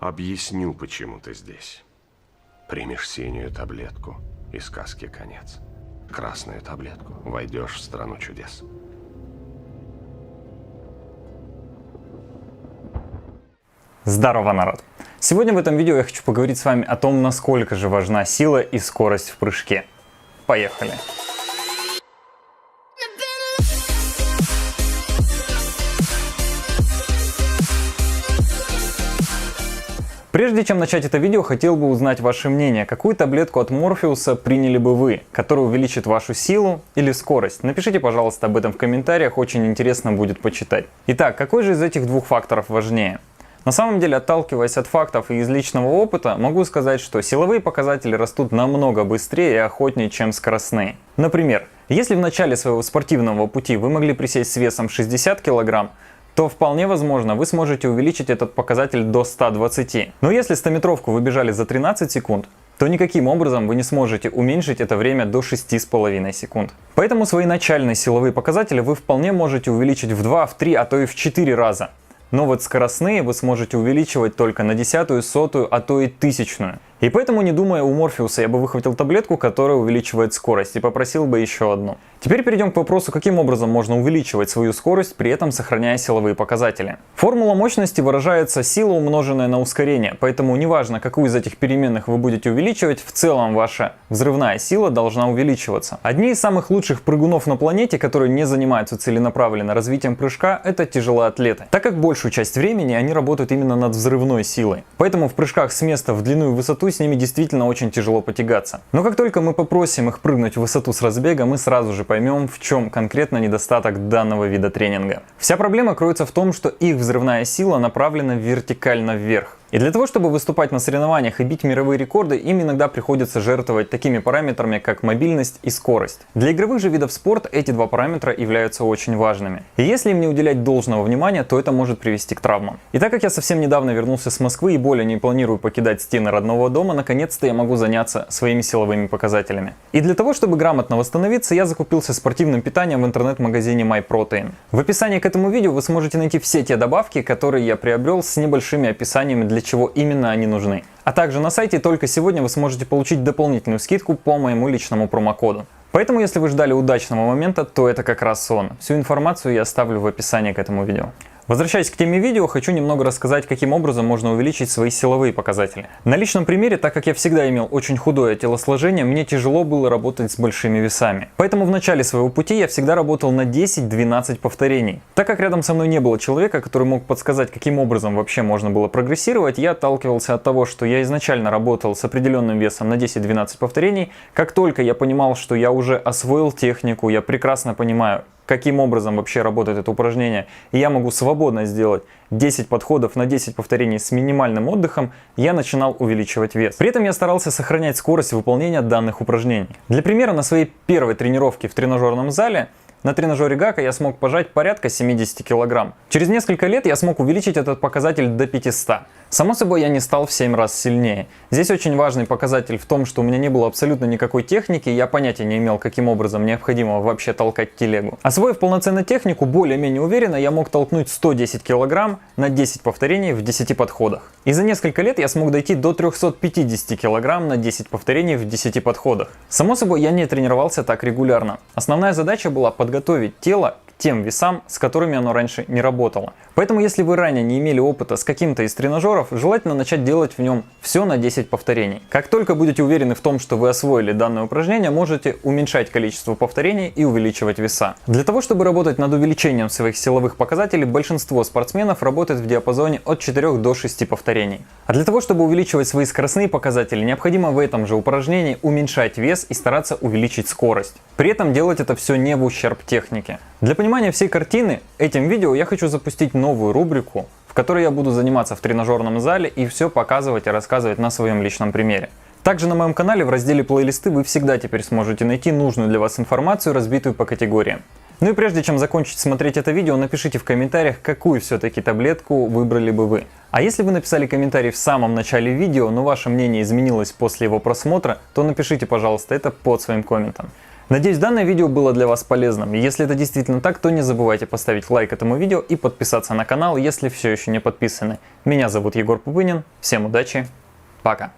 Объясню, почему ты здесь. Примешь синюю таблетку, и сказке конец. Красную таблетку, войдешь в страну чудес. Здорово, народ! Сегодня в этом видео я хочу поговорить с вами о том, насколько же важна сила и скорость в прыжке. Поехали! Прежде чем начать это видео, хотел бы узнать ваше мнение. Какую таблетку от Морфеуса приняли бы вы, которая увеличит вашу силу или скорость? Напишите, пожалуйста, об этом в комментариях, очень интересно будет почитать. Итак, какой же из этих двух факторов важнее? На самом деле, отталкиваясь от фактов и из личного опыта, могу сказать, что силовые показатели растут намного быстрее и охотнее, чем скоростные. Например, если в начале своего спортивного пути вы могли присесть с весом 60 кг, то вполне возможно вы сможете увеличить этот показатель до 120. Но если 100-метровку вы бежали за 13 секунд, то никаким образом вы не сможете уменьшить это время до 6,5 секунд. Поэтому свои начальные силовые показатели вы вполне можете увеличить в 2, в 3, а то и в 4 раза. Но вот скоростные вы сможете увеличивать только на 10-ую, 100-ую, а то и 1000-ную. И поэтому, не думая, у Морфеуса я бы выхватил таблетку, которая увеличивает скорость, и попросил бы еще одну. Теперь перейдем к вопросу, каким образом можно увеличивать свою скорость, при этом сохраняя силовые показатели. Формула мощности выражается сила, умноженная на ускорение, поэтому неважно, какую из этих переменных вы будете увеличивать, в целом ваша взрывная сила должна увеличиваться. Одни из самых лучших прыгунов на планете, которые не занимаются целенаправленно развитием прыжка, это тяжелоатлеты, так как большую часть времени они работают именно над взрывной силой. Поэтому в прыжках с места в длину и высоту с ними действительно очень тяжело потягаться. Но как только мы попросим их прыгнуть в высоту с разбега, мы сразу же поймем, в чем конкретно недостаток данного вида тренинга. Вся проблема кроется в том, что их взрывная сила направлена вертикально вверх. И для того, чтобы выступать на соревнованиях и бить мировые рекорды, им иногда приходится жертвовать такими параметрами, как мобильность и скорость. Для игровых же видов спорта эти два параметра являются очень важными. И если им не уделять должного внимания, то это может привести к травмам. И так как я совсем недавно вернулся с Москвы и более не планирую покидать стены родного дома, наконец-то я могу заняться своими силовыми показателями. И для того, чтобы грамотно восстановиться, я закупился спортивным питанием в интернет-магазине MyProtein. В описании к этому видео вы сможете найти все те добавки, которые я приобрел, с небольшими описаниями, для чего именно они нужны. А также на сайте только сегодня вы сможете получить дополнительную скидку по моему личному промокоду. Поэтому, если вы ждали удачного момента, то это как раз он. Всю информацию я оставлю в описании к этому видео. Возвращаясь к теме видео, хочу немного рассказать, каким образом можно увеличить свои силовые показатели. На личном примере, так как я всегда имел очень худое телосложение, мне тяжело было работать с большими весами. Поэтому в начале своего пути я всегда работал на 10-12 повторений. Так как рядом со мной не было человека, который мог подсказать, каким образом вообще можно было прогрессировать, я отталкивался от того, что я изначально работал с определенным весом на 10-12 повторений. Как только я понимал, что я уже освоил технику, я прекрасно понимаю, каким образом вообще работает это упражнение, и я могу свободно сделать 10 подходов на 10 повторений с минимальным отдыхом, я начинал увеличивать вес. При этом я старался сохранять скорость выполнения данных упражнений. Для примера, на своей первой тренировке в тренажерном зале на тренажере Гака я смог пожать порядка 70 кг. Через несколько лет я смог увеличить этот показатель до 500. Само собой, я не стал в 7 раз сильнее. Здесь очень важный показатель в том, что у меня не было абсолютно никакой техники, я понятия не имел, каким образом необходимо вообще толкать телегу. Освоив полноценно технику, более-менее уверенно я мог толкнуть 110 кг на 10 повторений в 10 подходах. И за несколько лет я смог дойти до 350 кг на 10 повторений в 10 подходах. Само собой, я не тренировался так регулярно. Основная задача была подготовить тело к тем весам, с которыми оно раньше не работало. Поэтому, если вы ранее не имели опыта с каким-то из тренажеров, желательно начать делать в нем все на 10 повторений. Как только будете уверены в том, что вы освоили данное упражнение, можете уменьшать количество повторений и увеличивать веса. Для того, чтобы работать над увеличением своих силовых показателей, большинство спортсменов работает в диапазоне от 4 до 6 повторений. А для того, чтобы увеличивать свои скоростные показатели, необходимо в этом же упражнении уменьшать вес и стараться увеличить скорость. При этом делать это все не в ущерб технике. Для понимания всей картины, этим видео я хочу запустить новую рубрику, в которой я буду заниматься в тренажерном зале и все показывать и рассказывать на своем личном примере. Также на моем канале в разделе плейлисты вы всегда теперь сможете найти нужную для вас информацию, разбитую по категориям. Ну и прежде чем закончить смотреть это видео, напишите в комментариях, какую все-таки таблетку выбрали бы вы. А если вы написали комментарий в самом начале видео, но ваше мнение изменилось после его просмотра, то напишите, пожалуйста, это под своим комментом. Надеюсь, данное видео было для вас полезным. Если это действительно так, то не забывайте поставить лайк этому видео и подписаться на канал, если все еще не подписаны. Меня зовут Егор Пупынин. Всем удачи. Пока.